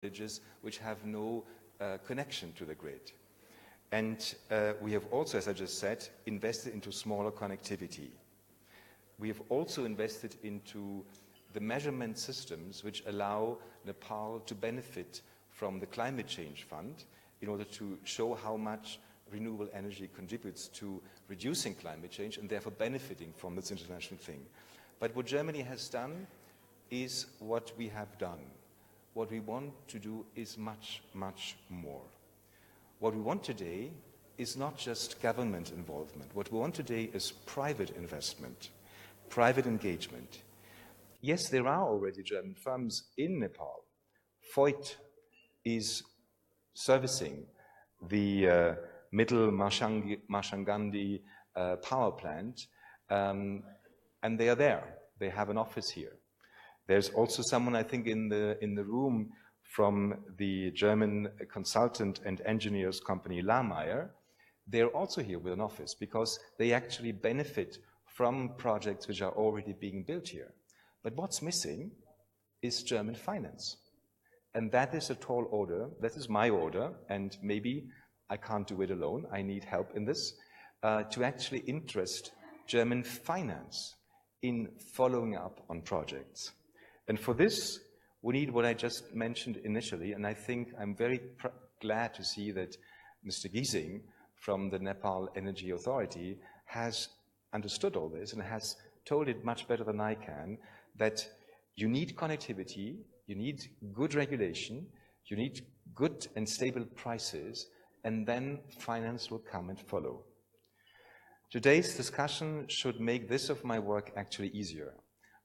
villages which have no connection to the grid. And we have also, as I just said, invested into smaller connectivity. We have also invested into the measurement systems which allow Nepal to benefit from the Climate Change Fund in order to show how much renewable energy contributes to reducing climate change and therefore benefiting from this international thing. But what Germany has done is what we have done. What we want to do is much, much more. What we want today is not just government involvement. What we want today is private investment, private engagement. Yes, there are already German firms in Nepal. Voigt is servicing the Middle Marshangandi power plant, and they are there. They have an office here. There's also someone, I think, in the room from the German consultant and engineers company Lahmeyer. They're also here with an office because they actually benefit from projects which are already being built here. But what's missing is German finance. And that is a tall order. That is my order, and maybe I can't do it alone. I need help in this, to actually interest German finance in following up on projects. And for this, we need what I just mentioned initially, and I think I'm very glad to see that Mr. Giesing from the Nepal Energy Authority has understood all this and has told it much better than I can, that you need connectivity, you need good regulation, you need good and stable prices, and then finance will come and follow. Today's discussion should make this of my work actually easier.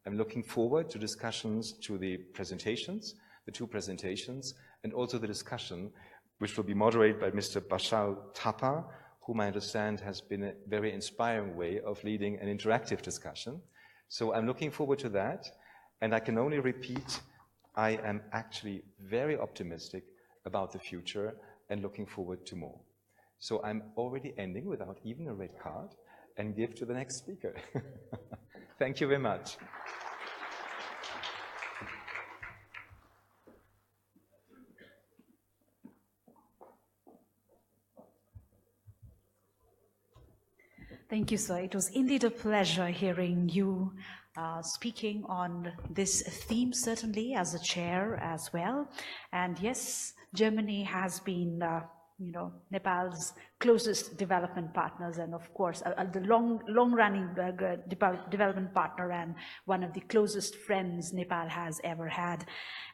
I'm looking forward to discussions, to the presentations, the two presentations, and also the discussion, which will be moderated by Mr. Bashal Thapa, whom I understand has been a very inspiring way of leading an interactive discussion. So I'm looking forward to that, and I can only repeat, I am actually very optimistic about the future and looking forward to more. So I'm already ending without even a red card and give to the next speaker. Thank you very much. Thank you, sir. It was indeed a pleasure hearing you speaking on this theme, certainly as a chair as well. And yes, Germany has been Nepal's closest development partners, and of course the long-running development partner and one of the closest friends Nepal has ever had.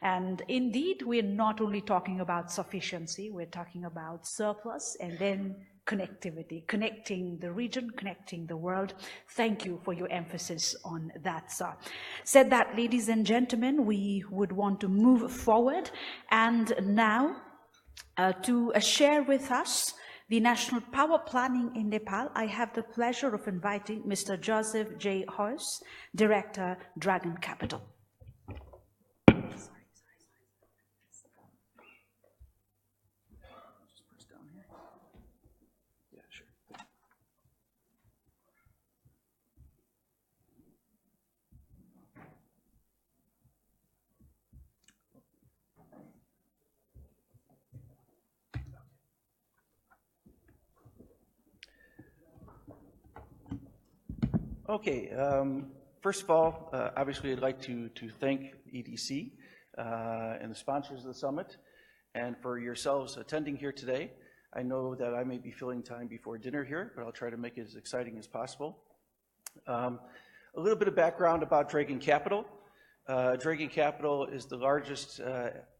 And indeed, we're not only talking about sufficiency, we're talking about surplus and then connectivity, connecting the region, connecting the world. Thank you for your emphasis on that, sir. Said that, ladies and gentlemen, we would want to move forward, and now to share with us the national power planning in Nepal, I have the pleasure of inviting Mr. Joseph J. Hoyce, Director, Dragon Capital. Okay, first of all, obviously I'd like to thank EDC and the sponsors of the summit, and for yourselves attending here today. I know that I may be filling time before dinner here, but I'll try to make it as exciting as possible. A little bit of background about Dragon Capital. Dragon Capital is the largest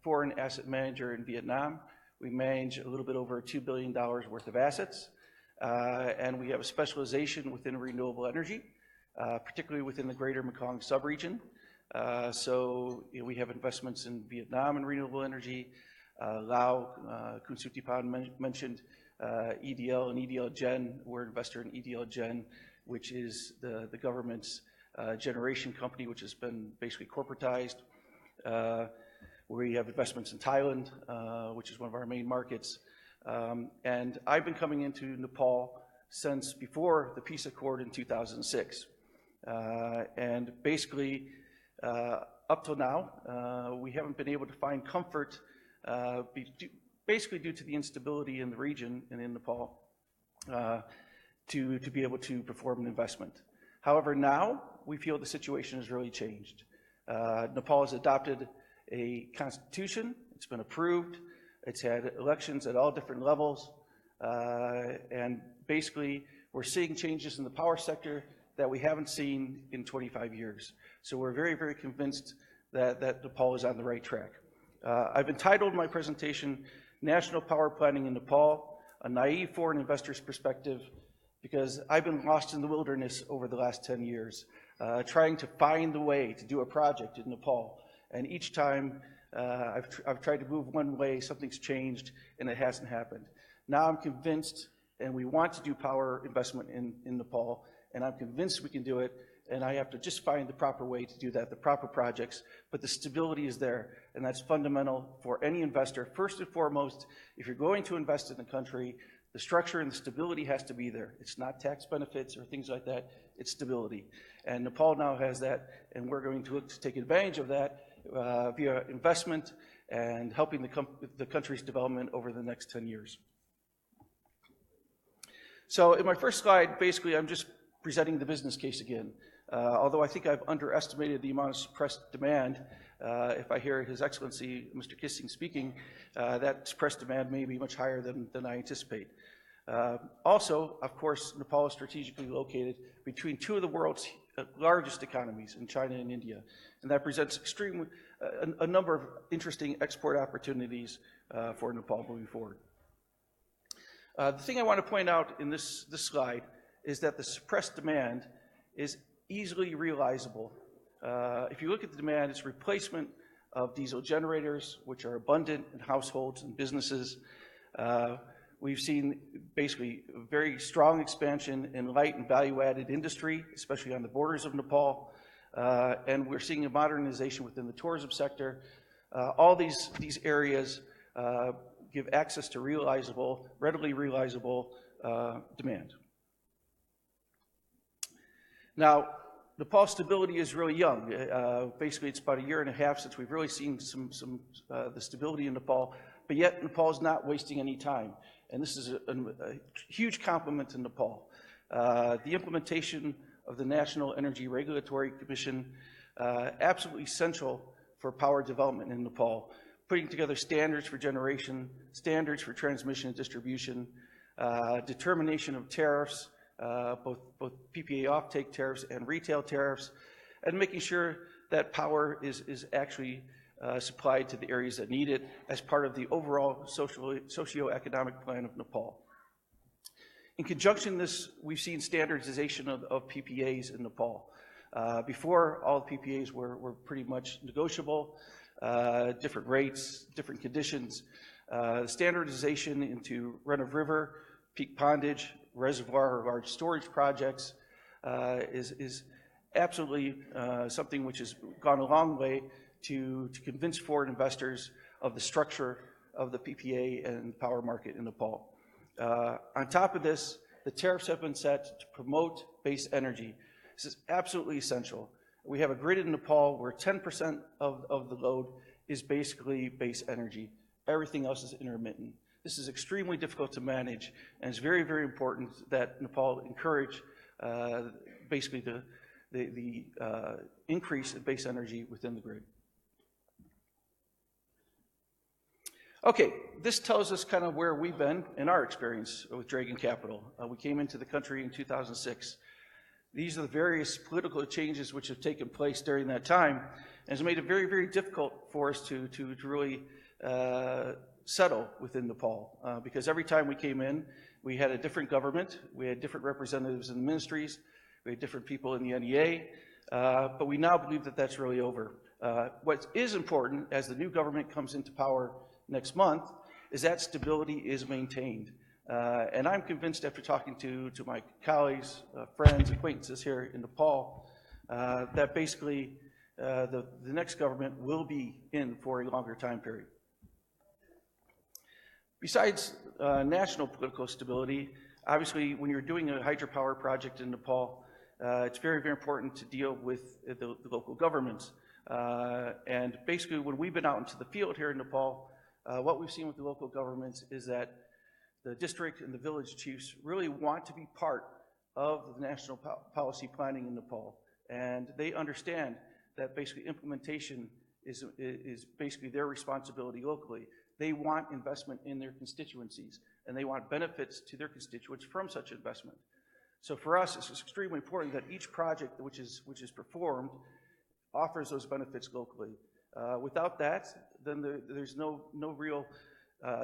foreign asset manager in Vietnam. We manage a little bit over $2 billion worth of assets, and we have a specialization within renewable energy. Particularly within the greater Mekong subregion. So we have investments in Vietnam in renewable energy. Lao, Khun Sutipan mentioned EDL and EDL Gen. We're an investor in EDL Gen, which is the government's generation company, which has been basically corporatized. We have investments in Thailand, which is one of our main markets. And I've been coming into Nepal since before the peace accord in 2006. And basically, up till now, we haven't been able to find comfort basically due to the instability in the region and in Nepal, to be able to perform an investment. However, now we feel the situation has really changed. Nepal has adopted a constitution. It's been approved. It's had elections at all different levels. And basically, we're seeing changes in the power sector that we haven't seen in 25 years. So we're very, very convinced that Nepal is on the right track. I've entitled my presentation, National Power Planning in Nepal, a naive foreign investor's perspective, because I've been lost in the wilderness over the last 10 years, trying to find the way to do a project in Nepal. And each time I've tried to move one way, something's changed, and it hasn't happened. Now I'm convinced, and we want to do power investment in Nepal, and I'm convinced we can do it, and I have to just find the proper way to do that, the proper projects, but the stability is there, and that's fundamental for any investor. First and foremost, if you're going to invest in the country, the structure and the stability has to be there. It's not tax benefits or things like that, it's stability. And Nepal now has that, and we're going to look to take advantage of that via investment and helping the country's development over the next 10 years. So in my first slide, basically I'm just presenting the business case again. Although I think I've underestimated the amount of suppressed demand, if I hear His Excellency Mr. Kissing speaking, that suppressed demand may be much higher than I anticipate. Also, of course, Nepal is strategically located between two of the world's largest economies in China and India, and that presents a number of interesting export opportunities for Nepal moving forward. The thing I want to point out in this slide is that the suppressed demand is easily realizable. If you look at the demand, it's replacement of diesel generators, which are abundant in households and businesses. We've seen basically very strong expansion in light and value-added industry, especially on the borders of Nepal. And we're seeing a modernization within the tourism sector. All these areas give access to readily realizable demand. Now, Nepal's stability is really young. Basically, it's about 1.5 years since we've really seen the stability in Nepal, but yet Nepal is not wasting any time. And this is a huge compliment to Nepal. The implementation of the National Energy Regulatory Commission, absolutely essential for power development in Nepal, putting together standards for generation, standards for transmission and distribution, determination of tariffs, both PPA offtake tariffs and retail tariffs, and making sure that power is actually supplied to the areas that need it as part of the overall socio-economic plan of Nepal. In conjunction with this, we've seen standardization of PPAs in Nepal. Before, all the PPAs were pretty much negotiable, different rates, different conditions. Standardization into run-of-river, peak pondage, reservoir, or large storage projects is absolutely something which has gone a long way to convince foreign investors of the structure of the PPA and power market in Nepal. On top of this, the tariffs have been set to promote base energy. This is absolutely essential. We have a grid in Nepal where 10% of the load is basically base energy. Everything else is intermittent. This is extremely difficult to manage, and it's very, very important that Nepal encourage basically the increase in base energy within the grid. Okay, this tells us kind of where we've been in our experience with Dragon Capital. We came into the country in 2006. These are the various political changes which have taken place during that time, and it's made it very, very difficult for us to really settle within Nepal, because every time we came in, we had a different government, we had different representatives in the ministries, we had different people in the NEA, but we now believe that that's really over. What is important as the new government comes into power next month is that stability is maintained. And I'm convinced after talking to my colleagues, friends, acquaintances here in Nepal, that basically the next government will be in for a longer time period. Besides national political stability, obviously when you're doing a hydropower project in Nepal, it's very, very important to deal with the local governments. And basically when we've been out into the field here in Nepal, what we've seen with the local governments is that the district and the village chiefs really want to be part of the national policy planning in Nepal. And they understand that basically implementation is basically their responsibility locally. They want investment in their constituencies, and they want benefits to their constituents from such investment. So for us, it's extremely important that each project which is performed offers those benefits locally. Without that, then there's no real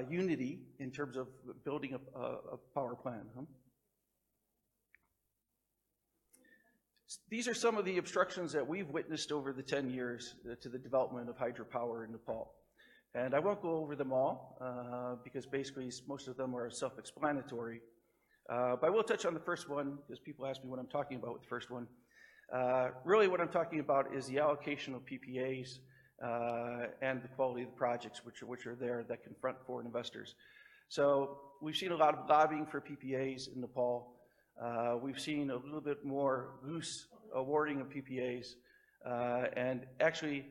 unity in terms of building a power plant. These are some of the obstructions that we've witnessed over the 10 years to the development of hydropower in Nepal. And I won't go over them all because basically most of them are self-explanatory. But I will touch on the first one because people ask me what I'm talking about with the first one. Really what I'm talking about is the allocation of PPAs and the quality of the projects which are there that confront foreign investors. So we've seen a lot of lobbying for PPAs in Nepal. We've seen a little bit more loose awarding of PPAs, and actually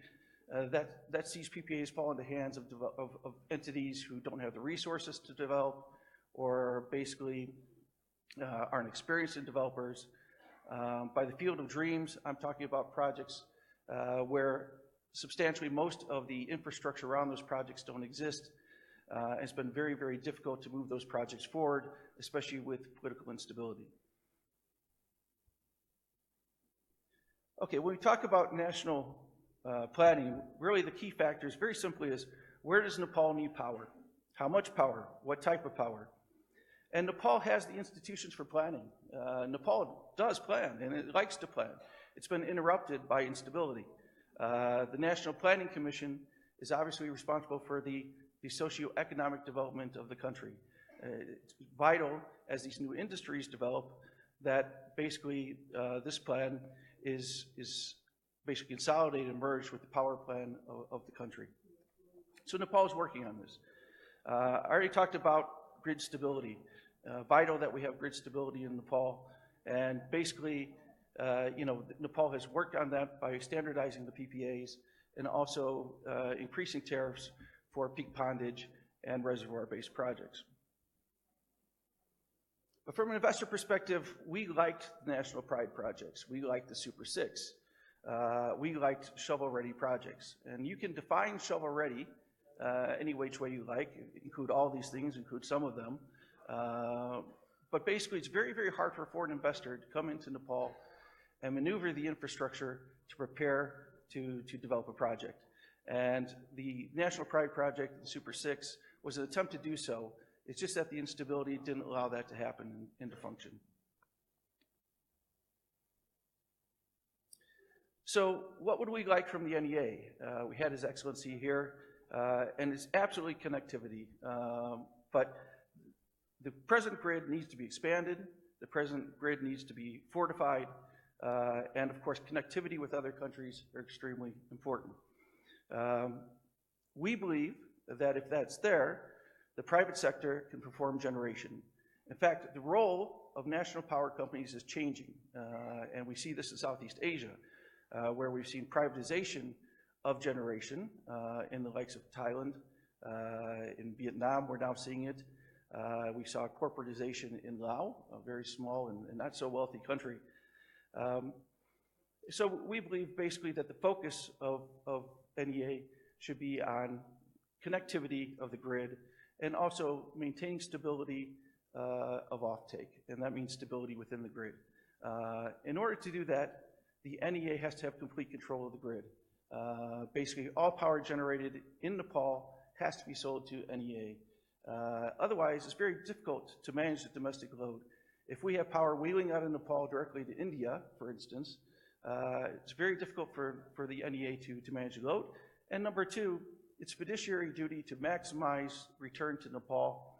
that sees PPAs fall into hands of entities who don't have the resources to develop, or basically aren't experienced in developers. By the field of dreams, I'm talking about projects where substantially most of the infrastructure around those projects don't exist. It's been very, very difficult to move those projects forward, especially with political instability. Okay, when we talk about national planning, really the key factors, very simply, is where does Nepal need power? How much power? What type of power? And Nepal has the institutions for planning. Nepal does plan, and it likes to plan. It's been interrupted by instability. The National Planning Commission is obviously responsible for the socioeconomic development of the country. It's vital as these new industries develop that basically this plan is basically consolidated and merged with the power plan of the country. So Nepal is working on this. I already talked about grid stability. Vital that we have grid stability in Nepal, and basically, Nepal has worked on that by standardizing the PPAs and also increasing tariffs for peak pondage and reservoir-based projects. But from an investor perspective, we liked the National Pride projects. We liked the Super 6. We liked shovel-ready projects. And you can define shovel-ready any which way you like, include all these things, include some of them. But basically, it's very, very hard for a foreign investor to come into Nepal and maneuver the infrastructure to prepare to develop a project. And the National Pride project, the Super 6, was an attempt to do so. It's just that the instability didn't allow that to happen and to function. So what would we like from the NEA? We had His Excellency here, and it's absolutely connectivity. But the present grid needs to be expanded, the present grid needs to be fortified, and of course connectivity with other countries are extremely important. We believe that if that's there, the private sector can perform generation. In fact, the role of national power companies is changing, and we see this in Southeast Asia, where we've seen privatization of generation in the likes of Thailand. In Vietnam, we're now seeing it. We saw corporatization in Laos, a very small and not so wealthy country. So we believe basically that the focus of NEA should be on connectivity of the grid and also maintaining stability of offtake, and that means stability within the grid. In order to do that, the NEA has to have complete control of the grid. Basically, all power generated in Nepal has to be sold to NEA. Otherwise, it's very difficult to manage the domestic load. If we have power wheeling out of Nepal directly to India, for instance, it's very difficult for the NEA to manage the load. And number two, its fiduciary duty to maximize return to Nepal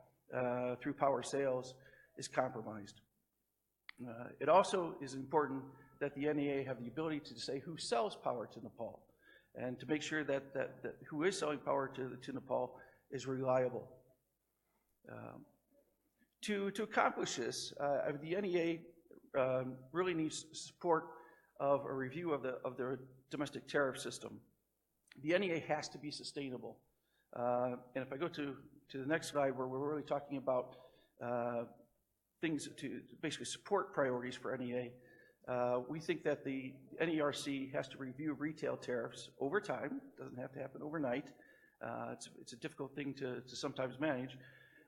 through power sales is compromised. It also is important that the NEA have the ability to say who sells power to Nepal and to make sure that who is selling power to Nepal is reliable. To accomplish this, the NEA really needs support of a review of their domestic tariff system. The NEA has to be sustainable. And if I go to the next slide, where we're really talking about things to basically support priorities for NEA, we think that the NERC has to review retail tariffs over time. It doesn't have to happen overnight. It's a difficult thing to sometimes manage,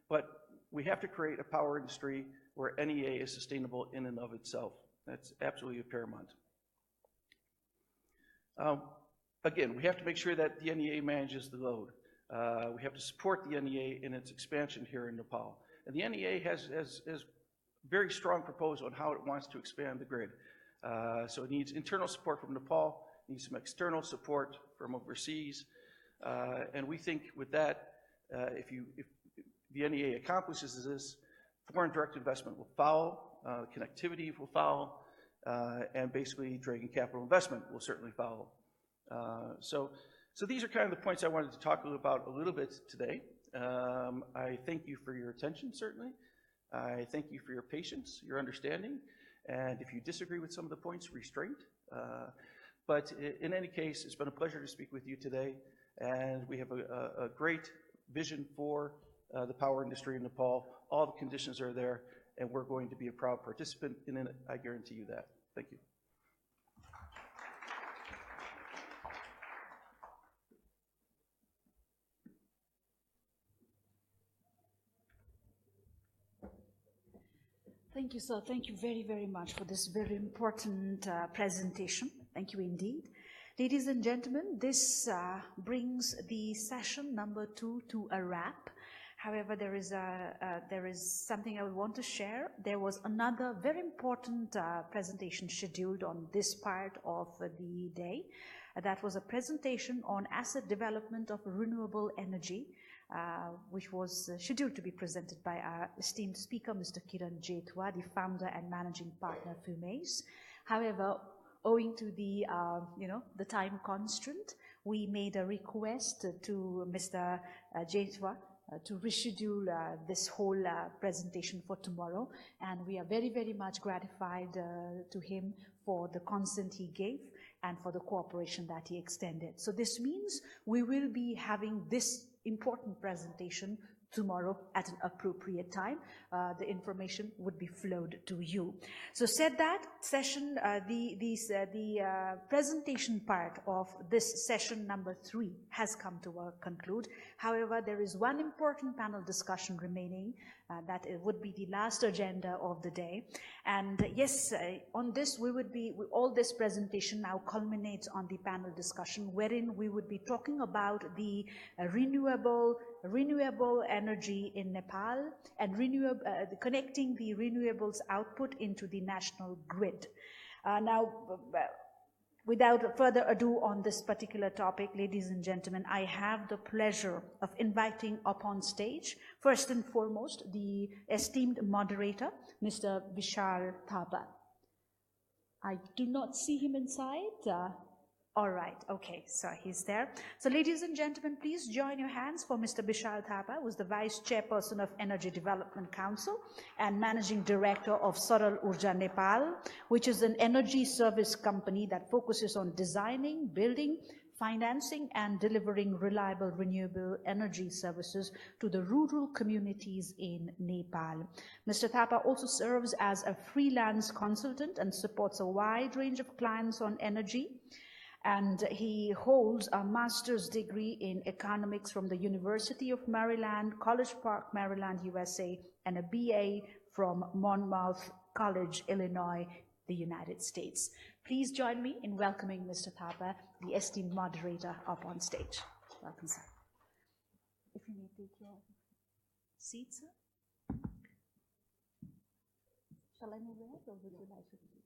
but we have to create a power industry where NEA is sustainable in and of itself. That's absolutely paramount. Again, we have to make sure that the NEA manages the load. We have to support the NEA in its expansion here in Nepal. And the NEA has very strong proposal on how it wants to expand the grid. So it needs internal support from Nepal, needs some external support from overseas. And we think with that, if the NEA accomplishes this, foreign direct investment will follow, connectivity will follow, and basically Dragon capital investment will certainly follow. So these are kind of the points I wanted to talk about a little bit today. I thank you for your attention, certainly. I thank you for your patience, your understanding, and if you disagree with some of the points, restraint. But in any case, it's been a pleasure to speak with you today, and we have a great vision for the power industry in Nepal. All the conditions are there, and we're going to be a proud participant in it. I guarantee you that. Thank you. Thank you, sir. Thank you very, very much for this very important presentation. Thank you indeed. Ladies and gentlemen, this brings the session number 2 to a wrap. However, there is something I would want to share. There was another very important presentation scheduled on this part of the day. That was a presentation on asset development of renewable energy, which was scheduled to be presented by our esteemed speaker, Mr. Kiran Jethwa, the founder and managing partner of FUMACE. However, owing to the time constraint, we made a request to Mr. Jethwa to reschedule this whole presentation for tomorrow, and we are very, very much gratified to him for the consent he gave and for the cooperation that he extended. So this means we will be having this important presentation tomorrow at an appropriate time. The information would be flowed to you. So said that, session, the presentation part of this session number 3 has come to a conclude. However, there is one important panel discussion remaining. That it would be the last agenda of the day. And yes, on this all this presentation now culminates on the panel discussion, wherein we would be talking about the renewable energy in Nepal and connecting the renewables output into the national grid. Now, without further ado on this particular topic, ladies and gentlemen, I have the pleasure of inviting up on stage, first and foremost, the esteemed moderator, Mr. Vishal Thapa. I do not see him inside. All right, okay, so he's there. So ladies and gentlemen, please join your hands for Mr. Vishal Thapa, who is the Vice Chairperson of Energy Development Council and Managing Director of Saral Urja Nepal, which is an energy service company that focuses on designing, building, financing, and delivering reliable renewable energy services to the rural communities in Nepal. Mr. Thapa also serves as a freelance consultant and supports a wide range of clients on energy. And he holds a master's degree in economics from the University of Maryland, College Park, Maryland, USA, and a BA from Monmouth College, Illinois, the United States. Please join me in welcoming Mr. Thapa, the esteemed moderator, up on stage. Welcome, sir. If you may take your seat, sir. Shall I move ahead, or would you like to do it?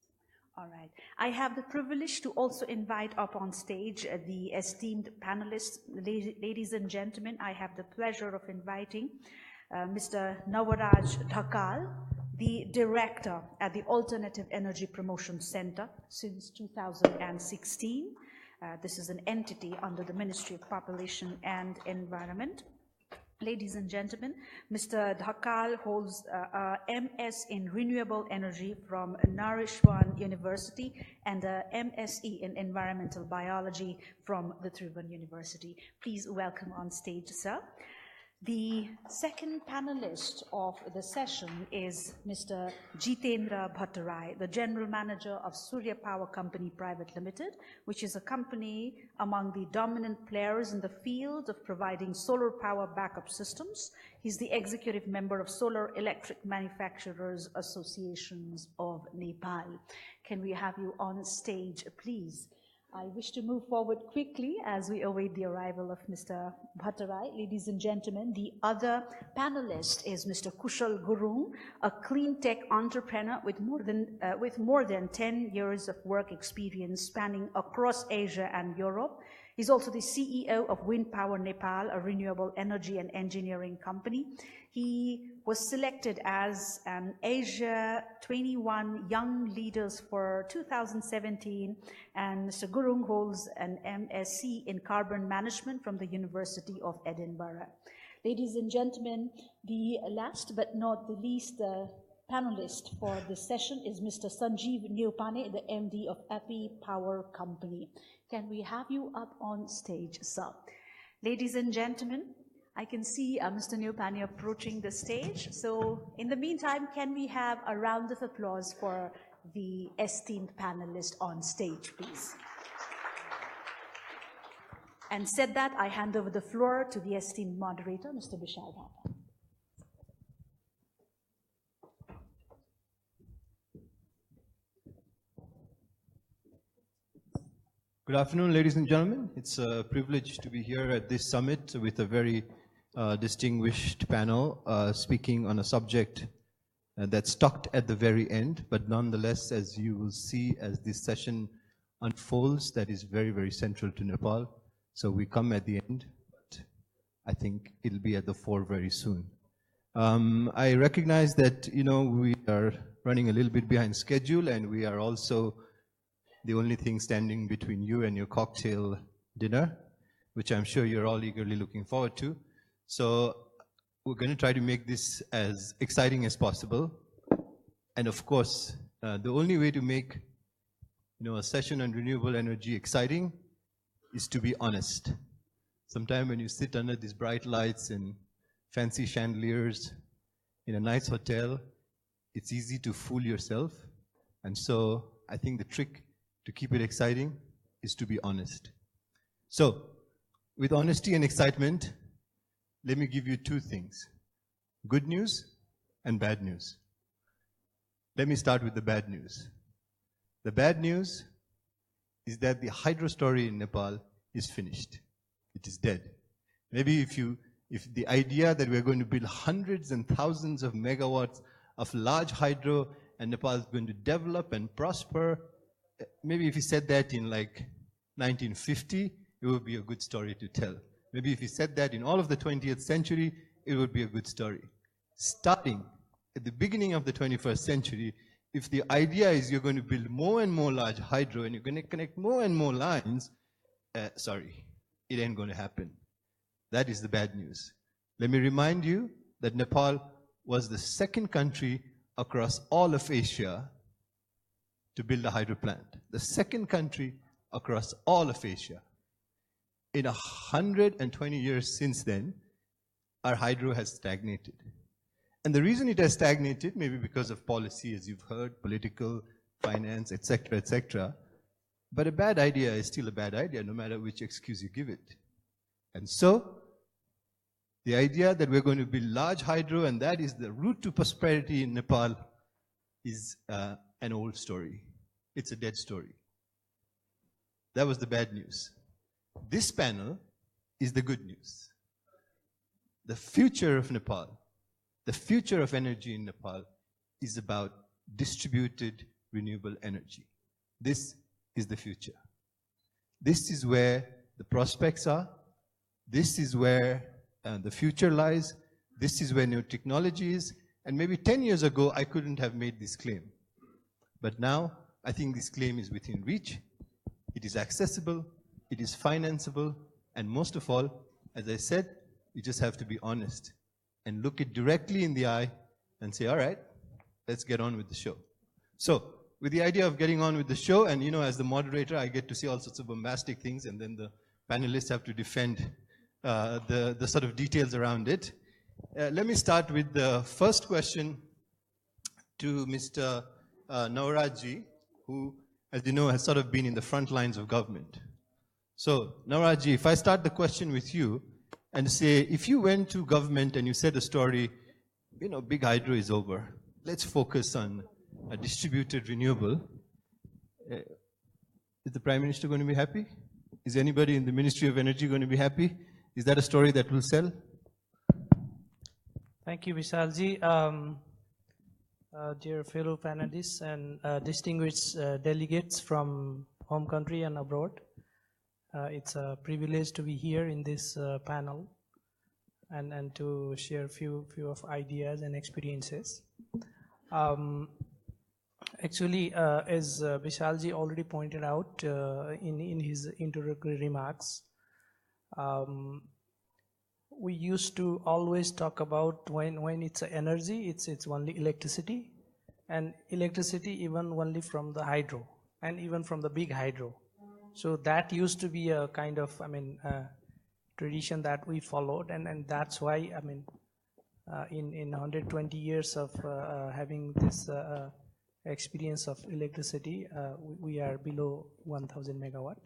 All right. I have the privilege to also invite up on stage the esteemed panelists. Ladies and gentlemen, I have the pleasure of inviting Mr. Navaraj Dhakal, the director at the Alternative Energy Promotion Center since 2016. This is an entity under the Ministry of Population and Environment. Ladies and gentlemen, Mr. Dhakal holds a MS in Renewable Energy from Narishwan University and a MSc in Environmental Biology from the Tribhuvan University. Please welcome on stage, sir. The second panelist of the session is Mr. Jitendra Bhattarai, the General Manager of Surya Power Company Private Limited, which is a company among the dominant players in the field of providing solar power backup systems. He's the executive member of Solar Electric Manufacturers Associations of Nepal. Can we have you on stage, please? I wish to move forward quickly as we await the arrival of Mr. Bhattarai. Ladies and gentlemen, the other panelist is Mr. Kushal Gurung, a clean tech entrepreneur with more than 10 years of work experience spanning across Asia and Europe. He's also the CEO of Wind Power Nepal, a renewable energy and engineering company. He was selected as an Asia 21 Young Leaders for 2017, and Mr. Gurung holds an MSc in Carbon Management from the University of Edinburgh. Ladies and gentlemen, the last but not the least panelist for this session is Mr. Sanjeev Neopane, the MD of Api Power Company. Can we have you up on stage, sir? Ladies and gentlemen, I can see Mr. Neopane approaching the stage. So in the meantime, can we have a round of applause for the esteemed panelist on stage, please? And said that, I hand over the floor to the esteemed moderator, Mr. Vishal Dhapa. Good afternoon, ladies and gentlemen. It's a privilege to be here at this summit with a very distinguished panel speaking on a subject that's tucked at the very end, but nonetheless, as you will see as this session unfolds, that is very, very central to Nepal. So we come at the end, but I think it'll be at the fore very soon. I recognize that, we are running a little bit behind schedule, and we are also the only thing standing between you and your cocktail dinner, which I'm sure you're all eagerly looking forward to. So we're going to try to make this as exciting as possible. And of course, the only way to make a session on renewable energy exciting is to be honest. Sometimes when you sit under these bright lights and fancy chandeliers in a nice hotel, it's easy to fool yourself. And so I think the trick to keep it exciting is to be honest. So, with honesty and excitement, let me give you two things: good news and bad news. Let me start with the bad news. The bad news is that the hydro story in Nepal is finished. It is dead. Maybe if the idea that we're going to build hundreds and thousands of megawatts of large hydro and Nepal is going to develop and prosper, maybe if you said that in like 1950, it would be a good story to tell. Maybe if you said that in all of the 20th century, it would be a good story. Starting at the beginning of the 21st century, if the idea is you're going to build more and more large hydro and you're going to connect more and more lines, sorry, it ain't going to happen. That is the bad news. Let me remind you that Nepal was the second country across all of Asia to build a hydro plant. The second country across all of Asia. In 120 years since then, our hydro has stagnated. And the reason it has stagnated, maybe because of policy, as you've heard, political, finance, etc., etc. But a bad idea is still a bad idea, no matter which excuse you give it. And so, the idea that we're going to build large hydro and that is the route to prosperity in Nepal is an old story. It's a dead story. That was the bad news. This panel is the good news. The future of Nepal, the future of energy in Nepal is about distributed renewable energy. This is the future. This is where the prospects are. This is where the future lies. This is where new technology is. And maybe 10 years ago, I couldn't have made this claim. But now, I think this claim is within reach. It is accessible. It is financeable. And most of all, as I said, You just have to be honest and look it directly in the eye and say, all right, let's get on with the show. So, with the idea of getting on with the show, and as the moderator, I get to say all sorts of bombastic things, and then the panelists have to defend the sort of details around it. Let me start with the first question to Mr. Naurajji, who, as you know, has sort of been in the front lines of government. So, Naurajji, if I start the question with you and say, if you went to government and you said a story, big hydro is over, let's focus on a distributed renewable, is the Prime Minister going to be happy? Is anybody in the Ministry of Energy going to be happy? Is that a story that will sell? Thank you, Vishalji. Dear fellow panelists and distinguished delegates from home country and abroad, it's a privilege to be here in this panel and to share few of ideas and experiences. Actually, as Vishalji already pointed out in his introductory remarks, we used to always talk about when it's energy, it's only electricity, and electricity even only from the hydro, and even from the big hydro. So that used to be a kind of, tradition that we followed, and that's why, in 120 years of having this experience of electricity, we are below 1,000 megawatt.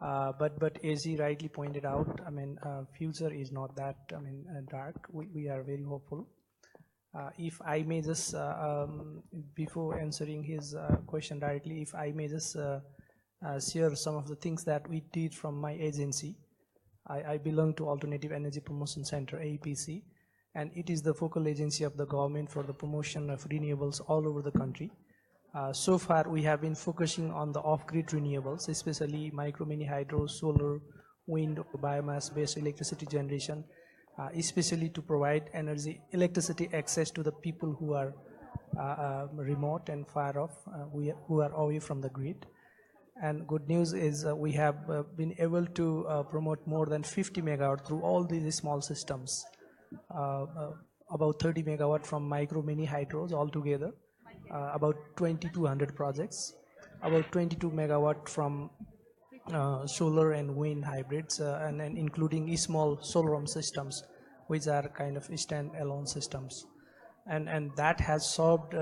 But as he rightly pointed out, future is not that dark. We are very hopeful. If I may just, before answering his question directly, if I may just share some of the things that we did from my agency. I belong to Alternative Energy Promotion Center, AEPC, and it is the focal agency of the government for the promotion of renewables all over the country. So far, we have been focusing on the off-grid renewables, especially micro, mini hydro, solar, wind, biomass-based electricity generation, especially to provide electricity access to the people who are remote and far off, who are away from the grid. And good news is we have been able to promote more than 50 megawatt through all these small systems, about 30 megawatt from micro, mini hydros altogether. About 2,200 projects, about 22 megawatt from solar and wind hybrids, and including small solar systems, which are kind of stand-alone systems. And that has solved,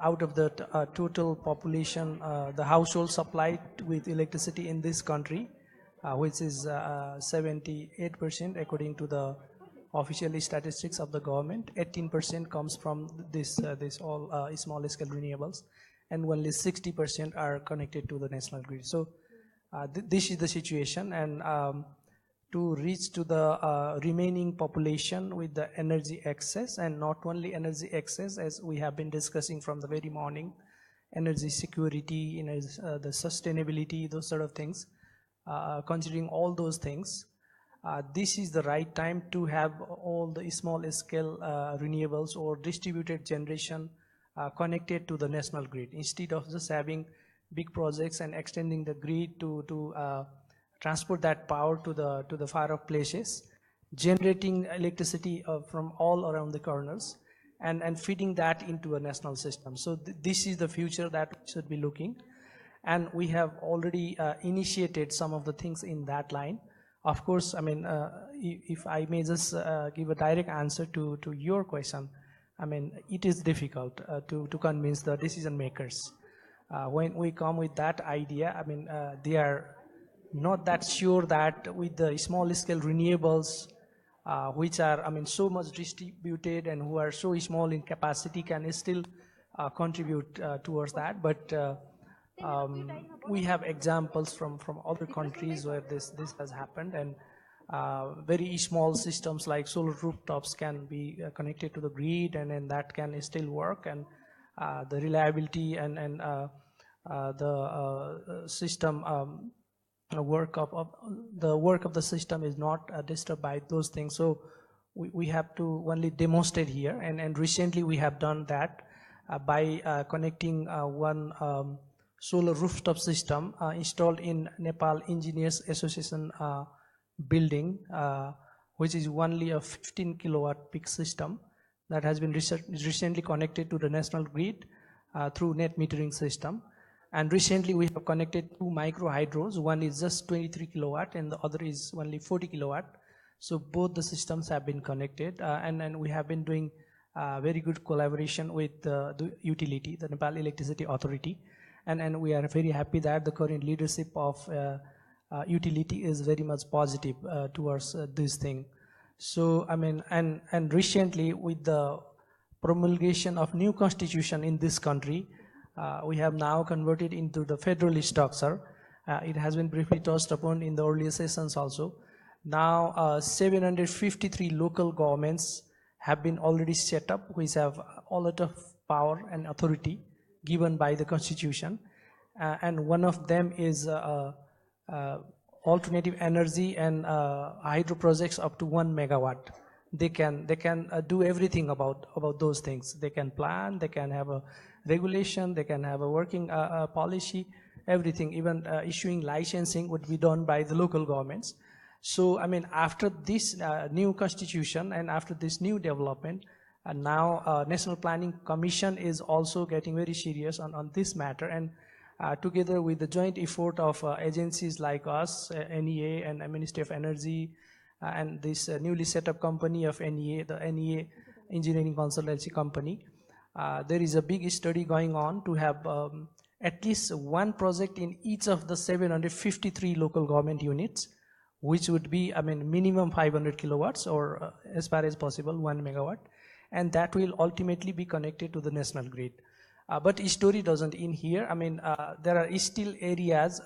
out of the total population, the household supplied with electricity in this country, which is 78% according to the official statistics of the government. 18% comes from this all small scale renewables, and only 60% are connected to the national grid. So this is the situation, and to reach to the remaining population with the energy access, and not only energy access, as we have been discussing from the very morning, energy security, the sustainability, those sort of things. Considering all those things, this is the right time to have all the small scale renewables or distributed generation connected to the national grid, instead of just having big projects and extending the grid to transport that power to the far off places, generating electricity from all around the corners, and feeding that into a national system. So this is the future that we should be looking, and we have already initiated some of the things in that line. Of course, if I may just give a direct answer to your question, it is difficult to convince the decision makers. When we come with that idea, they are not that sure that with the small scale renewables, which are so much distributed and who are so small in capacity, can still contribute towards that. But we have examples from other countries where this has happened, and very small systems like solar rooftops can be connected to the grid, and then that can still work, and the reliability and the system the work of the system is not disturbed by those things. So we have to only demonstrate here, and recently we have done that by connecting one solar rooftop system installed in Nepal Engineers Association building, which is only a 15 kilowatt peak system that has been recently connected to the national grid through net metering system. And recently we have connected 2 micro hydros. One is just 23 kilowatt and the other is only 40 kilowatt. So both the systems have been connected, and we have been doing very good collaboration with the utility, the Nepal Electricity Authority. And we are very happy that the current leadership of utility is very much positive towards this thing. So, I mean, and recently with the promulgation of new constitution in this country, we have now converted into the federalist structure. It has been briefly touched upon in the earlier sessions also. Now 753 local governments have been already set up, which have a lot of power and authority given by the constitution. And one of them is alternative energy and hydro projects up to 1 megawatt. They can do everything about those things. They can plan, they can have a regulation, they can have a working policy, everything, even issuing licensing would be done by the local governments. So, I mean, after this new constitution and after this new development, and now National Planning Commission is also getting very serious on this matter, and together with the joint effort of agencies like us, NEA and Ministry of Energy, and this newly set up company of NEA, the NEA Engineering Consultancy Company, there is a big study going on to have at least one project in each of the 753 local government units, which would be, I mean, minimum 500 kilowatts or as far as possible 1 megawatt, and that will ultimately be connected to the national grid. But the story doesn't end here. I mean, there are still areas,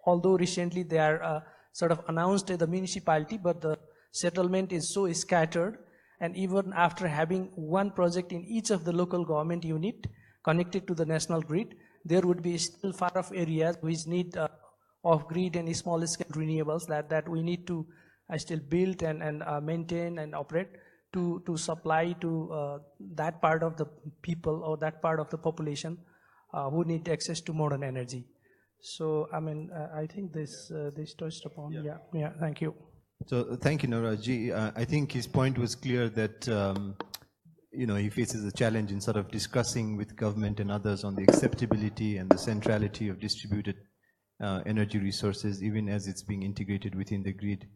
although recently they are sort of announced at the municipality, but the settlement is so scattered, and even after having one project in each of the local government unit connected to the national grid, there would be still far off areas which need off-grid and small scale renewables that we need to still build and maintain and operate to supply to that part of the people or that part of the population who need access to modern energy. So, I mean, I think this touched upon. Yeah, thank you. So, thank you, Naraji. I think his point was clear that you know, he faces a challenge in sort of discussing with government and others on the acceptability and the centrality of distributed energy resources, even as it's being integrated within the grid.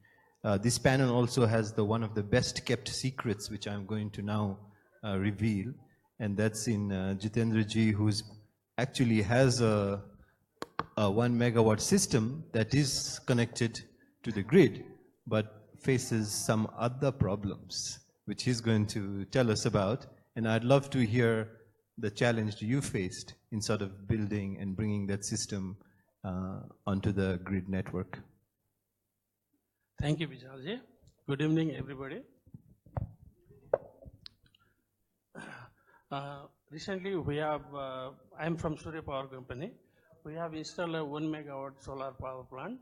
This panel also has one of the best kept secrets, which I'm going to now reveal, and that's in Jitendra ji, who's actually has a 1 megawatt system that is connected to the grid, but faces some other problems, which he's going to tell us about. And I'd love to hear the challenge you faced in sort of building and bringing that system onto the grid network. Thank you, Vishalji. Good evening, everybody. Recently, we have, I'm from Surya Power Company. We have installed a 1 megawatt solar power plant,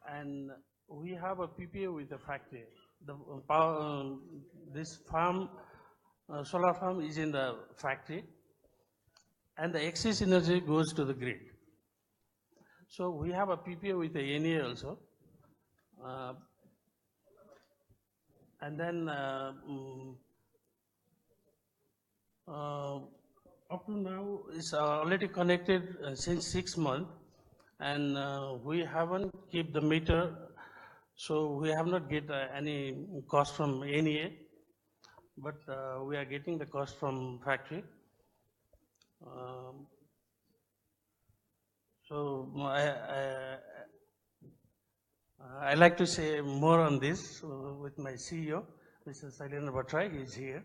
and we have a PPA with the factory. The power, this farm, solar farm is in the factory, and the excess energy goes to the grid. So we have a PPA with the NEA also. And then up to now it's already connected since 6 months, and we haven't kept the meter, so we have not get any cost from NEA, but we are getting the cost from factory. So I like to say more on this with my CEO, Mr. Sailendra Bhattrai. He is here.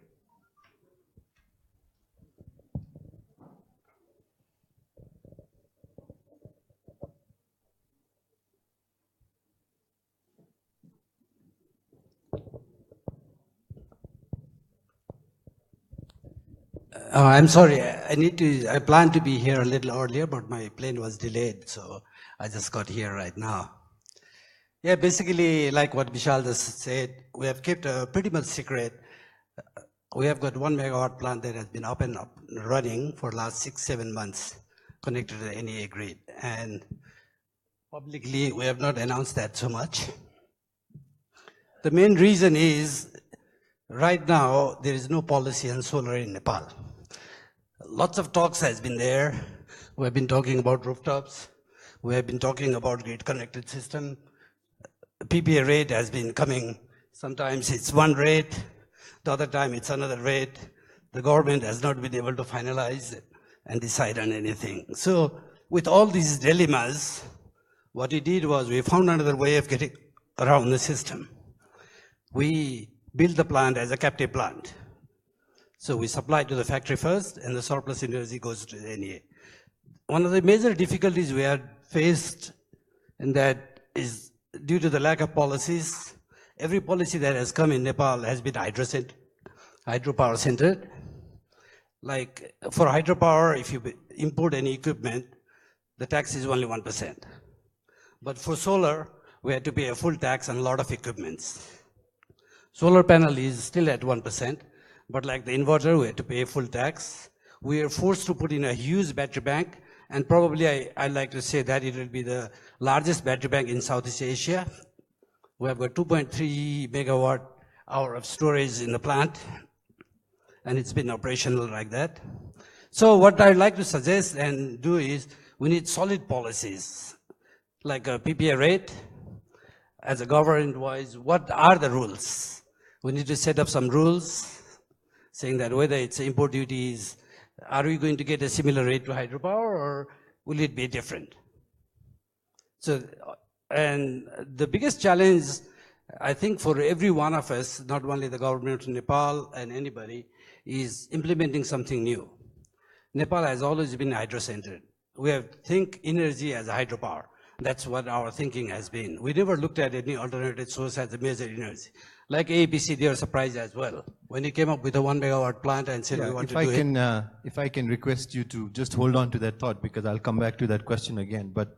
I'm sorry, I planned to be here a little earlier, but my plane was delayed, so I just got here right now. Yeah, basically, like what Vishal just said, we have kept a pretty much secret. We have got 1 megawatt plant that has been up and running for the last 6-7 months, connected to the NEA grid. And publicly, we have not announced that so much. The main reason is, right now, there is no policy on solar in Nepal. Lots of talks has been there. We have been talking about rooftops. We have been talking about grid-connected system. PPA rate has been coming. Sometimes it's one rate, the other time it's another rate. The government has not been able to finalize it and decide on anything. So with all these dilemmas, what we did was we found another way of getting around the system. We built the plant as a captive plant. So we supply to the factory first, and the surplus energy goes to the NEA. One of the major difficulties we had faced, and that is due to the lack of policies. Every policy that has come in Nepal has been hydropower centered. Like for hydropower, if you import any equipment, the tax is only 1%. But for solar, we had to pay a full tax on a lot of equipments. Solar panel is still at 1%, but like the inverter, we had to pay a full tax. We are forced to put in a huge battery bank, and probably I like to say that it will be the largest battery bank in Southeast Asia. We have got 2.3 megawatt hour of storage in the plant, and it's been operational like that. So what I'd like to suggest and do is we need solid policies, like a PPA rate. As a government-wise, what are the rules? We need to set up some rules saying that whether it's import duties, are we going to get a similar rate to hydropower, or will it be different? So, and the biggest challenge, I think, for every one of us, not only the government of Nepal and anybody, is implementing something new. Nepal has always been hydro-centered. We have think energy as a hydropower. That's what our thinking has been. We never looked at any alternative source as a major energy. Like APC, they were surprised as well. When he came up with a 1 megawatt plant and said, we want to do it. If I can request you to just hold on to that thought, because I'll come back to that question again. But,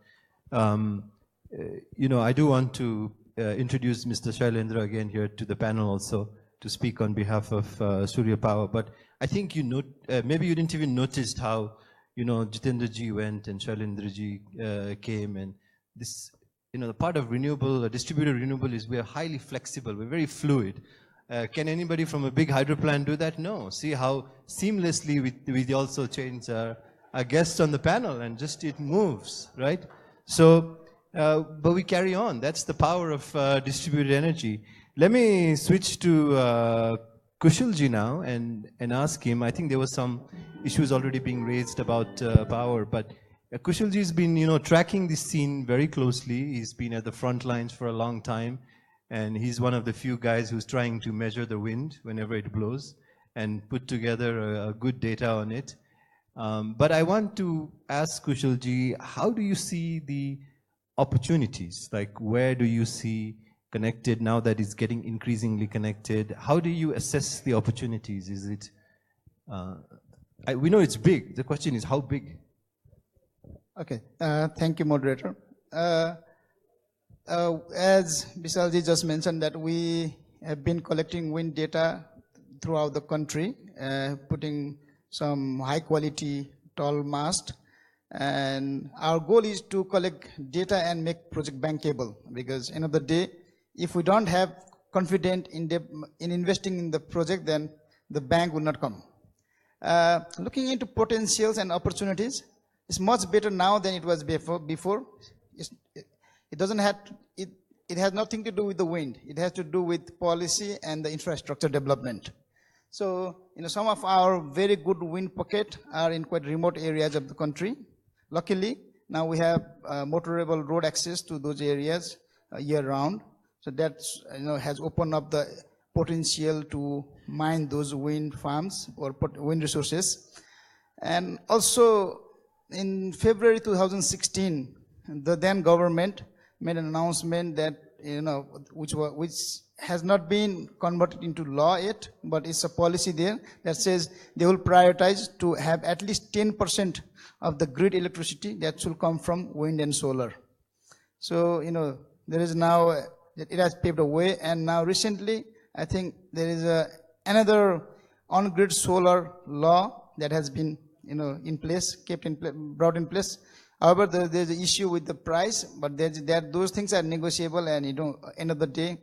you know, I do want to introduce Mr. Shailendra again here to the panel also to speak on behalf of Surya Power. But I think maybe you didn't even notice how, you know, Jitendra ji went and Shailendra ji came, and this, you know, the part of renewable, distributed renewable is we're highly flexible, we're very fluid. Can anybody from a big hydro plant do that? No. See how seamlessly we also change our guests on the panel, and just it moves, right? So, but we carry on. That's the power of distributed energy. Let me switch to Kushalji now and ask him. I think there was some issues already being raised about power, but Kushalji has been, you know, tracking this scene very closely. He's been at the front lines for a long time, and he's one of the few guys who's trying to measure the wind whenever it blows and put together a good data on it. But I want to ask Kushalji, how do you see the opportunities? Like, where do you see connected now that it's getting increasingly connected? How do you assess the opportunities? Is it, we know it's big. The question is how big? Okay, thank you, moderator. As Vishalji just mentioned, that we have been collecting wind data throughout the country, putting some high quality tall mast, and our goal is to collect data and make project bankable, because end of the day, if we don't have confidence in investing in the project, then the bank will not come. Looking into potentials and opportunities, it's much better now than it was before. It doesn't have it has nothing to do with the wind. It has to do with policy and the infrastructure development. So, you know, some of our very good wind pockets are in quite remote areas of the country. Luckily, now we have motorable road access to those areas year round. So that, you know, has opened up the potential to mine those wind farms or wind resources. And also, in February 2016, the then government made an announcement that, you know, which has not been converted into law yet, but it's a policy there that says they will prioritize to have at least 10% of the grid electricity that should come from wind and solar. So, you know, there is now, it has paved a way, and now recently, I think there is another on-grid solar law that has been, you know, in place, brought in place. However, there's an issue with the price, but those things are negotiable, and, you know, end of the day,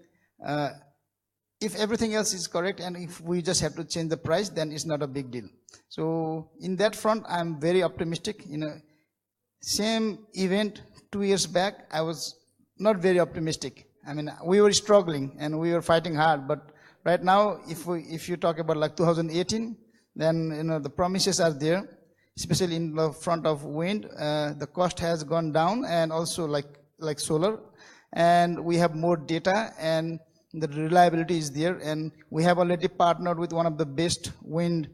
if everything else is correct and if we just have to change the price, then it's not a big deal. So in that front, I'm very optimistic. Same event 2 years back, I was not very optimistic. I mean, we were struggling and we were fighting hard, but right now, if you talk about like 2018, then the promises are there, especially in the front of wind. The cost has gone down, and also like solar, and we have more data, and the reliability is there, and we have already partnered with one of the best wind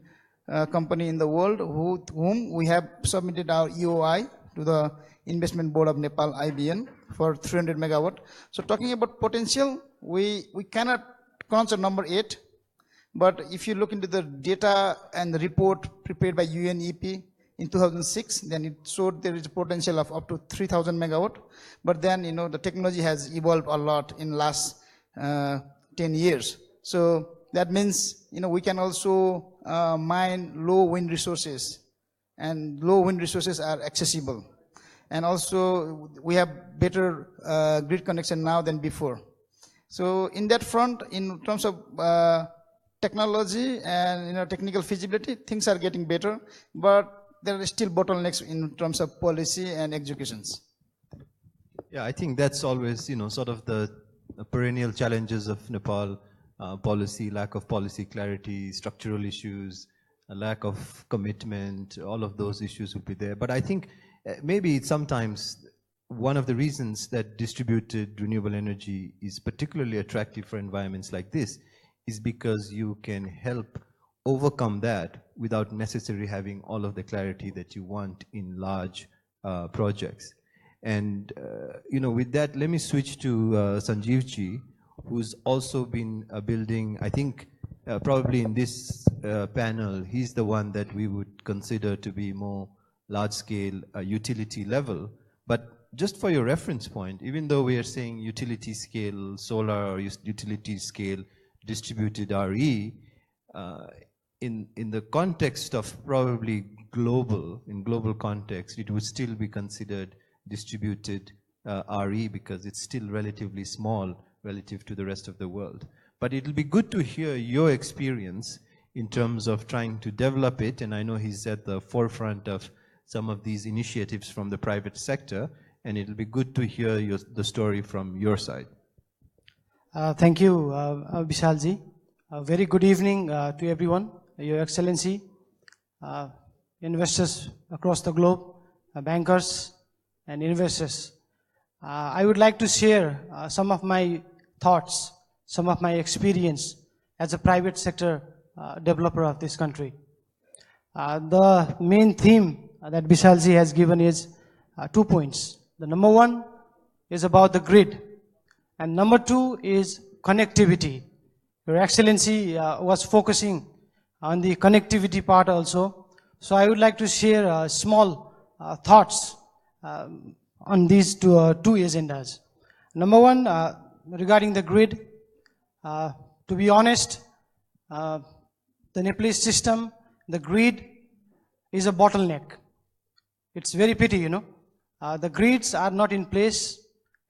company in the world, whom we have submitted our EOI to the Investment Board of Nepal, IBN, for 300 megawatt. So talking about potential, we cannot consider number 8, but if you look into the data and the report prepared by UNEP in 2006, then it showed there is a potential of up to 3,000 megawatt. But then, the technology has evolved a lot in last 10 years. So that means, we can also mine low wind resources, and low wind resources are accessible. And also, we have better grid connection now than before. So in that front, in terms of technology and technical feasibility, things are getting better, but there are still bottlenecks in terms of policy and executions. Yeah, I think that's always, sort of the perennial challenges of Nepal policy, lack of policy clarity, structural issues, a lack of commitment, all of those issues will be there. But I think maybe sometimes one of the reasons that distributed renewable energy is particularly attractive for environments like this is because you can help overcome that without necessarily having all of the clarity that you want in large projects. And, with that, let me switch to Sanjeevji, who's also been building, I think, probably in this panel, he's the one that we would consider to be more large-scale utility level. But just for your reference point, even though we are saying utility scale solar or utility scale distributed RE, in the context of probably in global context, it would still be considered distributed RE because it's still relatively small relative to the rest of the world. But it'll be good to hear your experience in terms of trying to develop it, and I know he's at the forefront of some of these initiatives from the private sector, and it'll be good to hear the story from your side. Thank you, Vishalji. Very good evening to everyone, Your Excellency, investors across the globe, bankers and investors. I would like to share some of my thoughts, some of my experience as a private sector developer of this country. The main theme that Vishalji has given is 2 points. The number 1 is about the grid, and number 2 is connectivity. Your Excellency was focusing on the connectivity part also. So I would like to share small thoughts on these two agendas. Number 1, regarding the grid, to be honest, the Nepalese system, the grid is a bottleneck. It's very pity, the grids are not in place,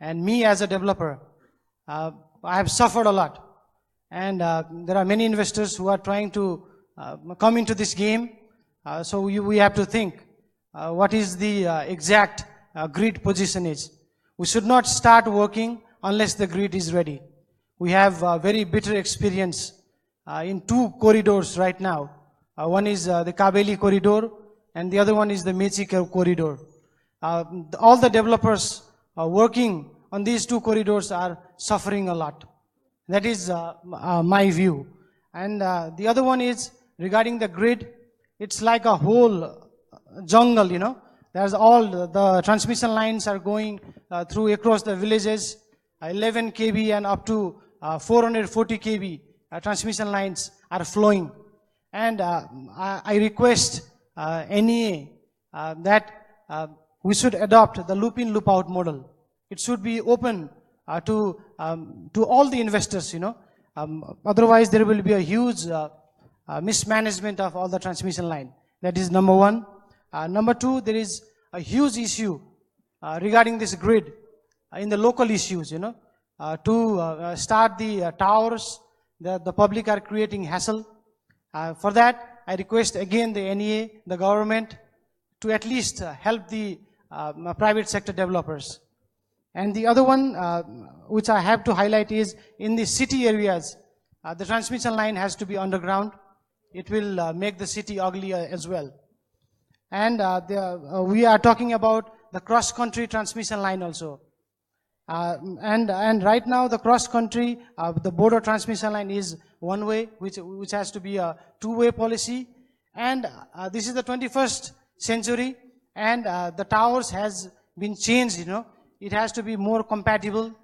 and me as a developer, I have suffered a lot. And there are many investors who are trying to come into this game. So we have to think what is the exact grid position is. We should not start working unless the grid is ready. We have very bitter experience in 2 corridors right now. One is the Kabeli corridor, and the other one is the Mechi corridor. All the developers working on these 2 corridors are suffering a lot. That is my view. And the other one is regarding the grid. It's like a whole jungle, There's all the transmission lines are going through across the villages, 11 kV and up to 440 kV transmission lines are flowing. And I request NEA that we should adopt the loop-in, loop-out model. It should be open to all the investors, Otherwise, there will be a huge mismanagement of all the transmission line. That is number 1. Number 2, there is a huge issue regarding this grid in the local issues, to start the towers The public are creating hassle. For that, I request again the NEA, the government, to at least help the private sector developers. And the other one, which I have to highlight, is in the city areas, the transmission line has to be underground. It will make the city ugly as well. And we are talking about the cross-country transmission line also. And right now the cross-country, the border transmission line is one way, which has to be a two-way policy. And this is the 21st century, and the towers has been changed, you know. It has to be more compatible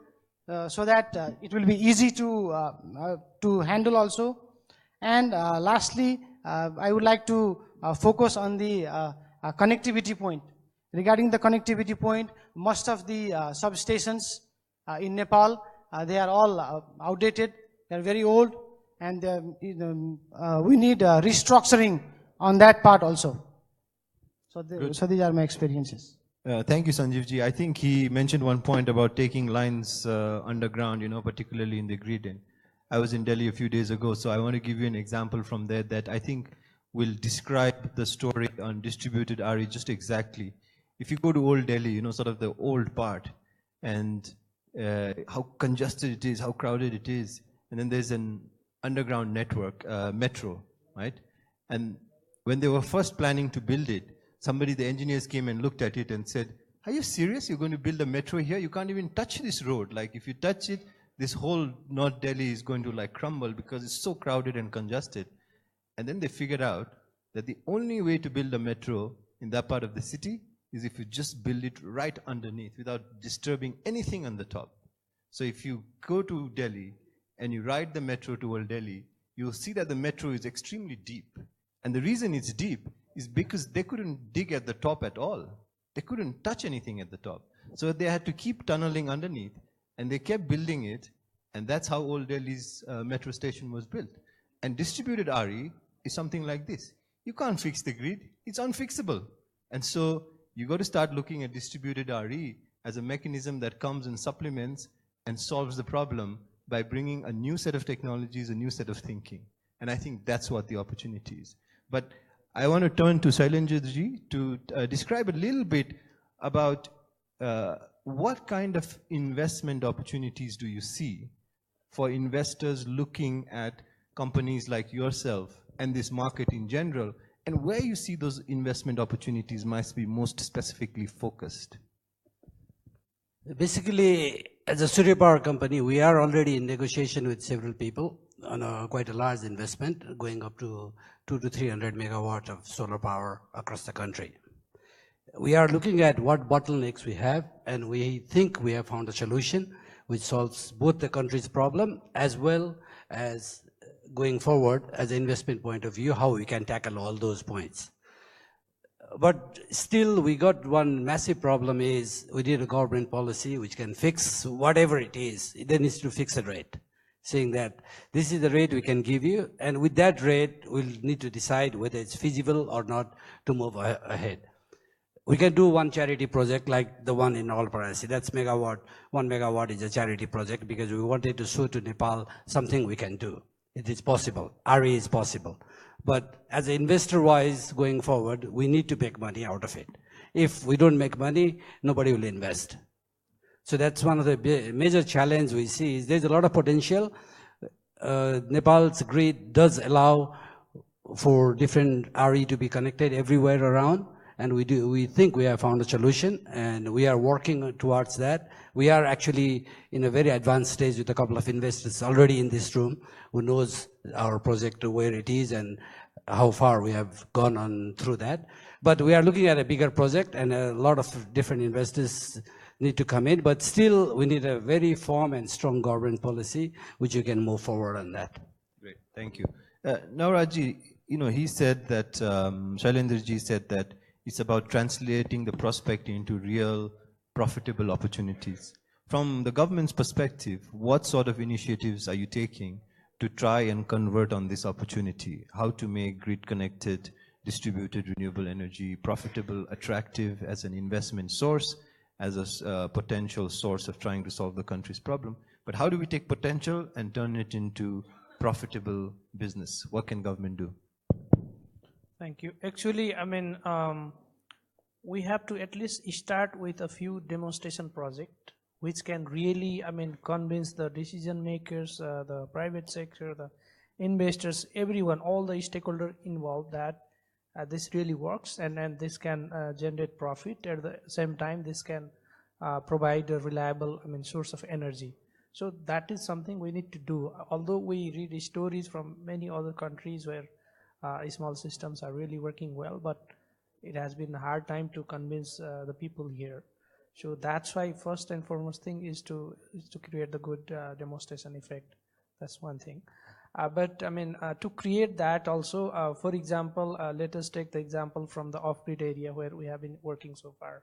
so that it will be easy to handle also. And lastly, I would like to focus on the connectivity point. Regarding the connectivity point, most of the substations in Nepal, they are all outdated, they are very old, and we need restructuring on that part also. So these are my experiences. Thank you, Sanjeevji. I think he mentioned one point about taking lines underground, you know, particularly in the grid. And I was in Delhi a few days ago, so I want to give you an example from there that I think will describe the story on distributed RE just exactly. If you go to old Delhi, you know, sort of the old part, and how congested it is, how crowded it is, and then there's an underground network, metro, right? And when they were first planning to build it, the engineers came and looked at it and said, are you serious? You're going to build a metro here? You can't even touch this road. Like, if you touch it, this whole North Delhi is going to like crumble because it's so crowded and congested. And then they figured out that the only way to build a metro in that part of the city is if you just build it right underneath without disturbing anything on the top. So if you go to Delhi and you ride the metro to Old Delhi, you'll see that the metro is extremely deep. And the reason it's deep is because they couldn't dig at the top at all. They couldn't touch anything at the top. So they had to keep tunneling underneath, and they kept building it, and that's how Old Delhi's metro station was built. And distributed RE is something like this. You can't fix the grid, it's unfixable. And so you got to start looking at distributed RE as a mechanism that comes and supplements and solves the problem by bringing a new set of technologies, a new set of thinking. And I think that's what the opportunity is. But I want to turn to Shailendraji to describe a little bit about what kind of investment opportunities do you see for investors looking at companies like yourself and this market in general, and where you see those investment opportunities must be most specifically focused? Basically, as a Surya Power company, we are already in negotiation with several people on quite a large investment, going up to 200 to 300 megawatt of solar power across the country. We are looking at what bottlenecks we have, and we think we have found a solution which solves both the country's problem as well as going forward as an investment point of view, how we can tackle all those points. But still, we got one massive problem is we need a government policy which can fix whatever it is. It needs to fix a rate, saying that this is the rate we can give you, and with that rate, we'll need to decide whether it's feasible or not to move ahead. We can do one charity project like the one in Alparasi. That's megawatt. 1 megawatt is a charity project because we wanted to show to Nepal something we can do. It is possible. RE is possible. But as an investor-wise going forward, we need to make money out of it. If we don't make money, nobody will invest. So that's one of the major challenges we see is there's a lot of potential. Nepal's grid does allow for different RE to be connected everywhere around. And we think we have found a solution, and we are working towards that. We are actually in a very advanced stage with a couple of investors already in this room who knows our project, where it is and how far we have gone on through that. But we are looking at a bigger project, and a lot of different investors need to come in, but still we need a very firm and strong government policy which you can move forward on that. Great, thank you. Now Raji, you know, he said that, Shailendraji said that it's about translating the prospect into real profitable opportunities. From the government's perspective, what sort of initiatives are you taking to try and convert on this opportunity? How to make grid-connected, distributed renewable energy profitable, attractive as an investment source, as a potential source of trying to solve the country's problem. But how do we take potential and turn it into profitable business? What can government do? Thank you. Actually, I mean, we have to at least start with a few demonstration projects which can really, I mean, convince the decision makers, the private sector, the investors, everyone, all the stakeholders involved that this really works, and this can generate profit. At the same time, this can provide a reliable, I mean, source of energy. So that is something we need to do. Although we read stories from many other countries where small systems are really working well, but it has been a hard time to convince the people here. So that's why first and foremost thing is to create the good demonstration effect. That's one thing. But I mean, to create that also, for example, let us take the example from the off-grid area where we have been working so far.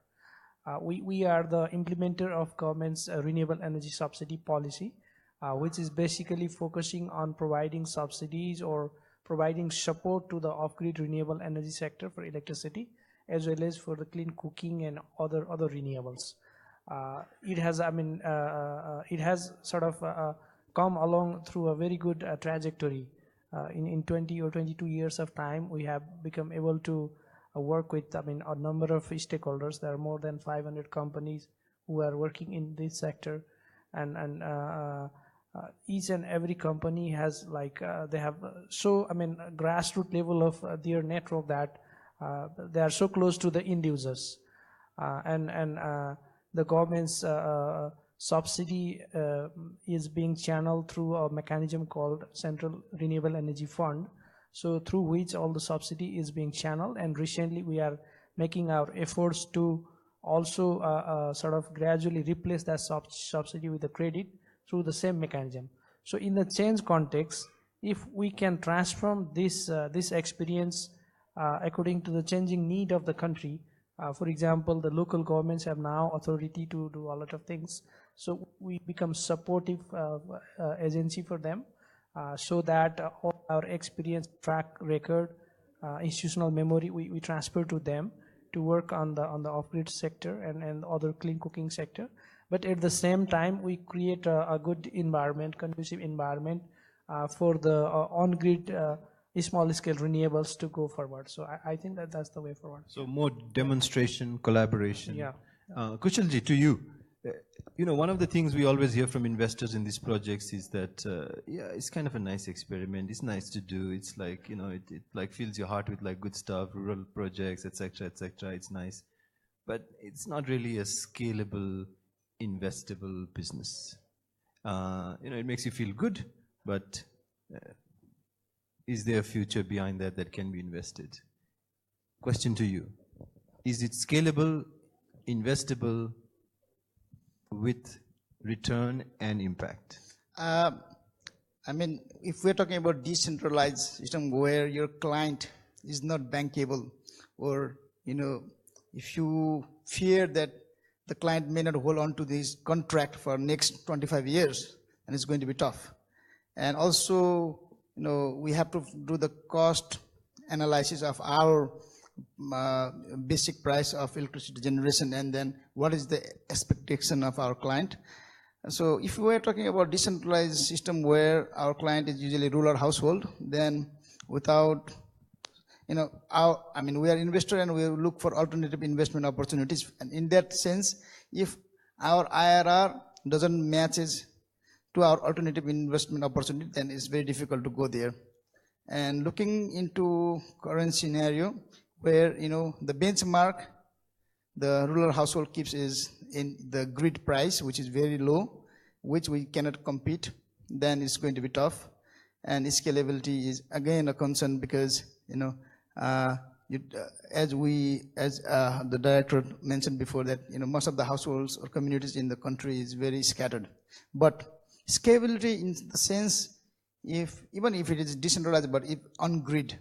We are the implementer of government's renewable energy subsidy policy, which is basically focusing on providing subsidies or providing support to the off-grid renewable energy sector for electricity, as well as for the clean cooking and other renewables. It has, I mean, it has sort of come along through a very good trajectory. In 20 or 22 years of time, we have become able to work with, I mean, a number of stakeholders. There are more than 500 companies who are working in this sector, and each and every company has like they have so, I mean, grassroots level of their network that they are so close to the end users, and the government's subsidy is being channeled through a mechanism called Central Renewable Energy Fund, so through which all the subsidy is being channeled. And recently we are making our efforts to also sort of gradually replace that subsidy with the credit through the same mechanism. So in the change context, if we can transform this experience according to the changing need of the country, for example, the local governments have now authority to do a lot of things, so we become supportive agency for them, so that all our experience, track record, institutional memory, we transfer to them to work on the off-grid sector and other clean cooking sector. But at the same time, we create a good environment, conducive environment for the on-grid small-scale renewables to go forward. So I think that's the way forward. So more demonstration, collaboration. Yeah. Kushalji, to you. You know, one of the things we always hear from investors in these projects is that, yeah, it's kind of a nice experiment. It's nice to do. It's like, you know, it like fills your heart with like good stuff, rural projects, etc., etc. It's nice. But it's not really a scalable, investable business. You know, it makes you feel good, but is there a future behind that can be invested? Question to you. Is it scalable, investable, with return and impact? I mean, if we're talking about decentralized system where your client is not bankable, or, you know, if you fear that the client may not hold on to this contract for next 25 years, and it's going to be tough. And also, you know, we have to do the cost analysis of our basic price of electricity generation, and then what is the expectation of our client. So if we are talking about decentralized system where our client is usually rural household, then without, you know, I mean, we are investor and we look for alternative investment opportunities. And in that sense, if our IRR doesn't matches to our alternative investment opportunity, then it's very difficult to go there. And looking into current scenario, where, you know, the benchmark the rural household keeps is in the grid price, which is very low, which we cannot compete, then it's going to be tough. And scalability is again a concern because, you know, as the director mentioned before, that, you know, most of the households or communities in the country is very scattered. But scalability in the sense, even if it is decentralized, but if on grid,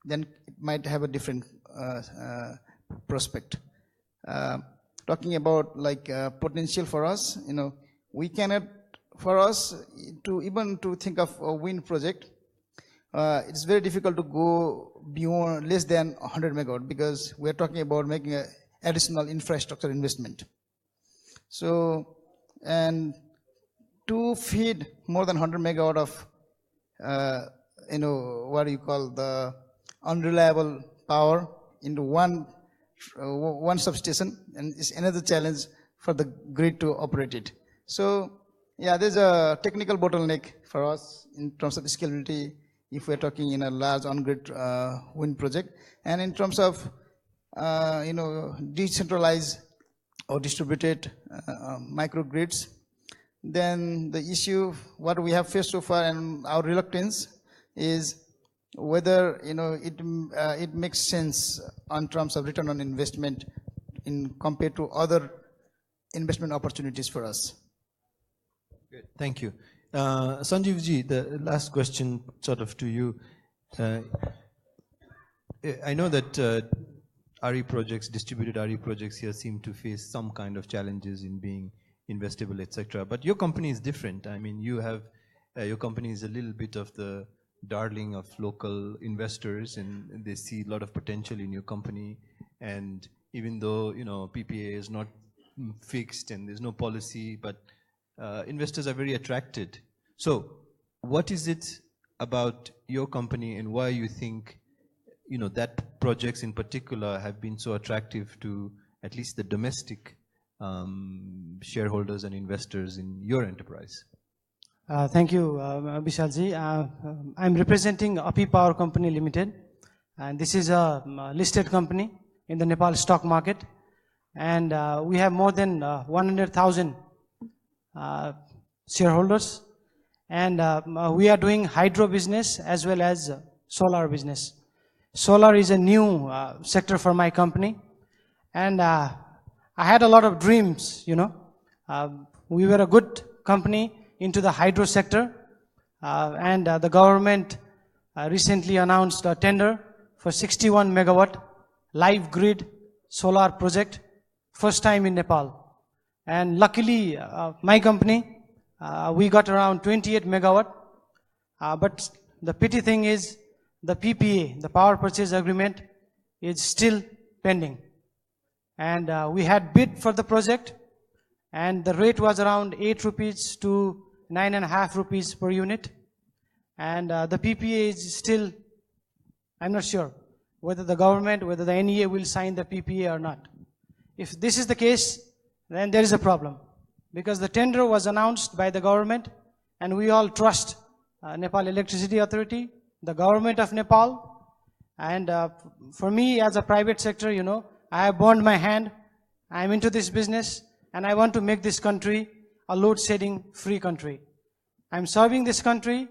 then it might have a different prospect. Talking about like potential for us, you know, we cannot, for us to even to think of a wind project, it's very difficult to go beyond less than 100 megawatt, because we're talking about making an additional infrastructure investment. So, and to feed more than 100 megawatt of what you call the unreliable power into one substation, and it's another challenge for the grid to operate it. So yeah, there's a technical bottleneck for us in terms of scalability if we're talking in a large on-grid wind project. And in terms of decentralized or distributed microgrids, then the issue what we have faced so far and our reluctance is whether it makes sense in terms of return on investment in compared to other investment opportunities for us. Good. Thank you. Sanjeev ji, the last question sort of to you. I know that RE projects, distributed RE projects here seem to face some kind of challenges in being investable, etc. But your company is different. I mean, you have, your company is a little bit of the darling of local investors, and they see a lot of potential in your company. And even though, PPA is not fixed and there's no policy, but investors are very attracted. So what is it about your company and why you think, that projects in particular have been so attractive to at least the domestic shareholders and investors in your enterprise? Thank you, Vishalji. I'm representing Api Power Company Limited, and this is a listed company in the Nepal stock market, and we have more than 100,000 shareholders, and we are doing hydro business as well as solar business. Solar is a new sector for my company, and I had a lot of dreams, we were a good company into the hydro sector, and the government recently announced a tender for 61 megawatt live grid solar project, first time in Nepal. And luckily, my company, we got around 28 megawatt, but the pity thing is the PPA, the power purchase agreement, is still pending. And we had bid for the project, and the rate was around 8 rupees to 9.5 rupees per unit. And the PPA is still, I'm not sure whether the government, whether the NEA will sign the PPA or not. If this is the case, then there is a problem, because the tender was announced by the government, and we all trust Nepal Electricity Authority, the government of Nepal. And for me as a private sector, I have burned my hand. I'm into this business, and I want to make this country a load-shedding free country. I'm serving this country,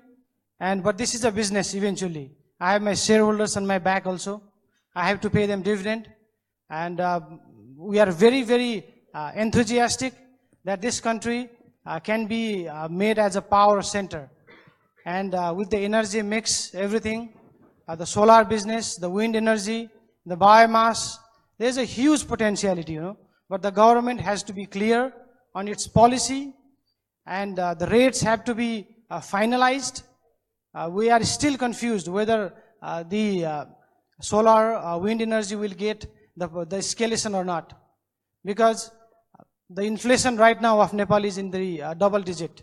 but this is a business eventually. I have my shareholders on my back also. I have to pay them dividend, and we are very, very enthusiastic that this country can be made as a power center. And with the energy mix, everything, the solar business, the wind energy, the biomass, there's a huge potentiality, but the government has to be clear on its policy, and the rates have to be finalized. We are still confused whether the solar wind energy will get the escalation or not, because the inflation right now of Nepal is in the double digit,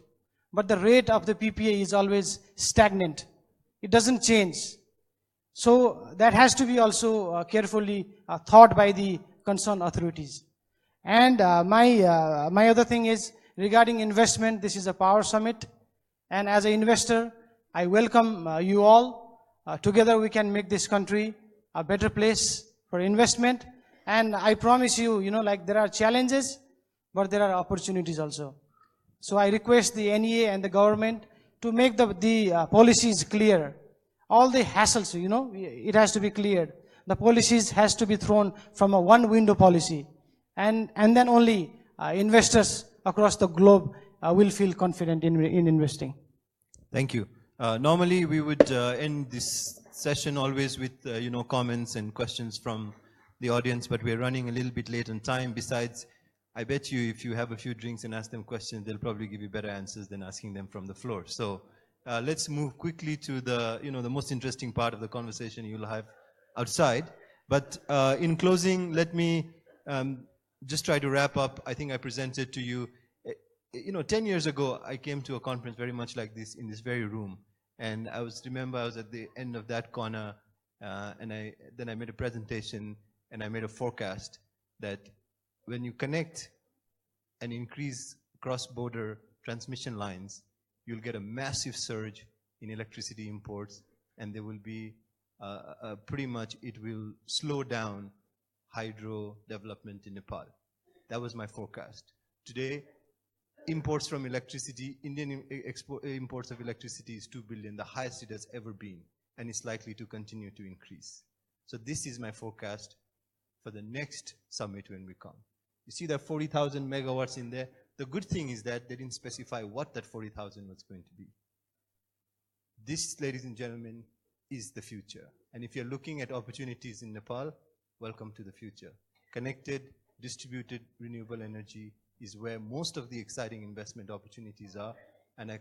but the rate of the PPA is always stagnant. It doesn't change. So that has to be also carefully thought by the concerned authorities. And my other thing is regarding investment. This is a power summit, and as an investor, I welcome you all. Together we can make this country a better place for investment. And I promise you, there are challenges, but there are opportunities also. So I request the NEA and the government to make the policies clear. All the hassles, it has to be cleared. The policies has to be thrown from a one window policy. And then only investors across the globe will feel confident in investing. Thank you. Normally we would end this session always with comments and questions from the audience, but we're running a little bit late on time. Besides, I bet you if you have a few drinks and ask them questions, they'll probably give you better answers than asking them from the floor. So let's move quickly to the the most interesting part of the conversation you'll have outside. But in closing, let me just try to wrap up. I think I presented to you, 10 years ago, I came to a conference very much like this in this very room. And I remember I was at the end of that corner, and then I made a presentation and I made a forecast that when you connect and increase cross-border transmission lines, you'll get a massive surge in electricity imports, and there will be pretty much, it will slow down hydro development in Nepal. That was my forecast. Today, imports from electricity, Indian imports of electricity is 2 billion, the highest it has ever been, and it's likely to continue to increase. So this is my forecast for the next summit when we come. You see that 40,000 megawatts in there? The good thing is that they didn't specify what that 40,000 was going to be. This, ladies and gentlemen, is the future. And if you're looking at opportunities in Nepal, welcome to the future. Connected, distributed renewable energy is where most of the exciting investment opportunities are. And I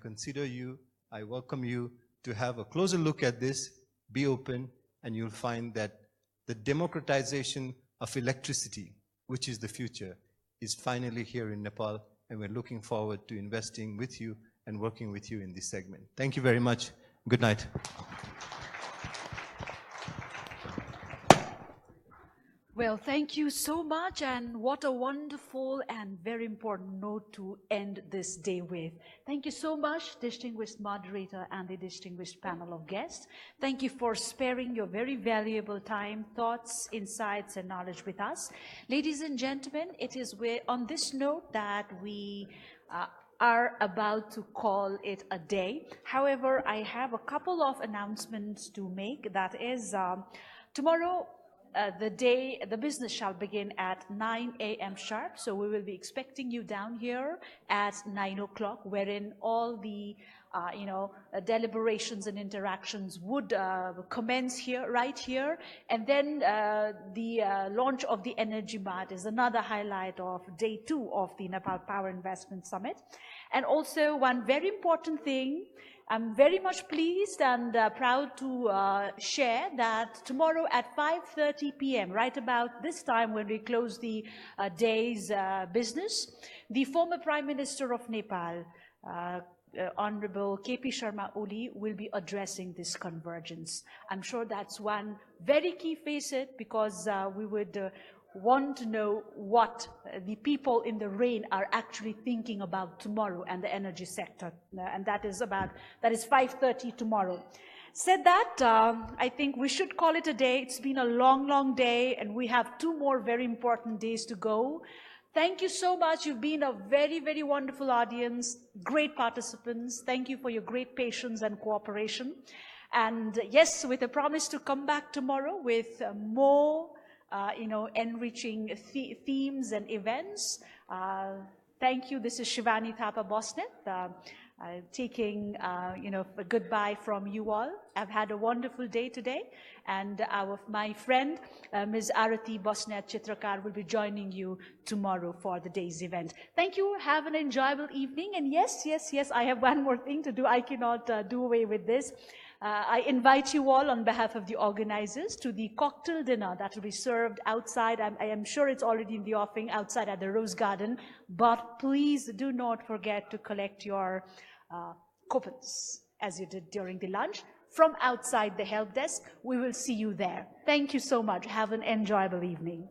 welcome you to have a closer look at this, be open, and you'll find that the democratization of electricity, which is the future, is finally here in Nepal, and we're looking forward to investing with you and working with you in this segment. Thank you very much. Good night. Well, thank you so much, and what a wonderful and very important note to end this day with. Thank you so much, distinguished moderator and the distinguished panel of guests. Thank you for sparing your very valuable time, thoughts, insights, and knowledge with us. Ladies and gentlemen, it is on this note that we are about to call it a day. However, I have a couple of announcements to make. That is, tomorrow, the business shall begin at 9 a.m. sharp. So we will be expecting you down here at 9 o'clock, wherein all the deliberations and interactions would commence here, right here. And then the launch of the Energy Mart is another highlight of day 2 of the Nepal Power Investment Summit. And also one very important thing, I'm very much pleased and proud to share that tomorrow at 5:30 p.m., right about this time when we close the day's business, the former Prime Minister of Nepal, Honorable KP Sharma Oli, will be addressing this convergence. I'm sure that's one very key facet, because we would want to know what the people in the rain are actually thinking about tomorrow and the energy sector, and that is 5:30 tomorrow. Said that, I think we should call it a day. It's been a long day, and we have 2 more very important days to go. Thank you so much. You've been a very wonderful audience, great participants. Thank you for your great patience and cooperation. And yes, with a promise to come back tomorrow with more enriching themes and events. Thank you. This is Shivani Thapa Bosnet, taking a goodbye from you all. I've had a wonderful day today, and my friend Ms. Arati Bosnet Chitrakar will be joining you tomorrow for the day's event. Thank you. Have an enjoyable evening. And yes, I have one more thing to do. I cannot do away with this. I invite you all on behalf of the organizers to the cocktail dinner that will be served outside. I am sure it's already in the offing outside at the Rose Garden, but please do not forget to collect your coupons as you did during the lunch from outside the help desk. We will see you there. Thank you so much. Have an enjoyable evening.